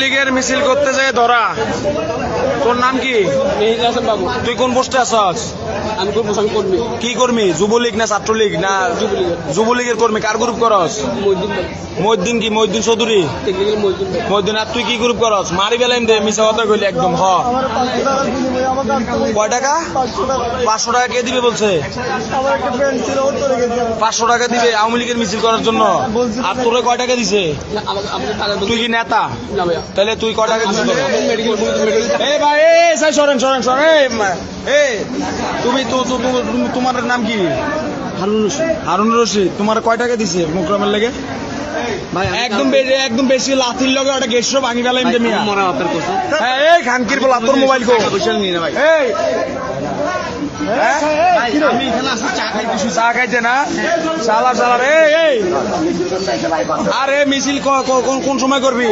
লীগের মিছিল করতে যায় ধরা। তোর নাম কি? বাবু, তুই কোন পোস্টে আছস? আমি করবো, আমি কর্মী। কি কর্মী? যুবলীগ না ছাত্রলীগ না যুবলীগের কর্মী? কার গ্রুপ করস? মহিউদ্দিন কি? মহিউদ্দিন চৌধুরী? মহিউদ্দিন। আর তুই কি গ্রুপ করস? মারি বেলাইম দে, মিছা কথা কইলি একদম। কয় টাকা? 500 টাকা কে দিবে বলছে? 500 টাকা দিবে আওয়ামী লীগের মিছিল করার জন্য। আর তোরে কয় টাকা দিছে? তুই কি নেতা? তাহলে তুই কয় টাকা দিছিস? এই ভাই, এই সরেন সরেন সরেন। এই তুমি তোমার নাম কি? হারুন রশিদ। তোমার কয় টাকা দিছে মোকরমের লেগে? একদম বেশি লাথির লগে ওটা গেছো ভাঙি ফেলাইম দে মিয়া। হ্যাঁ, এই খানকির বল তোর মোবাইল কো। এই আমি এখানে আসি চা খাইতেছি। চা খাইছে না? সালার সালার। এই আরে মিছিল কোন সময় করবি?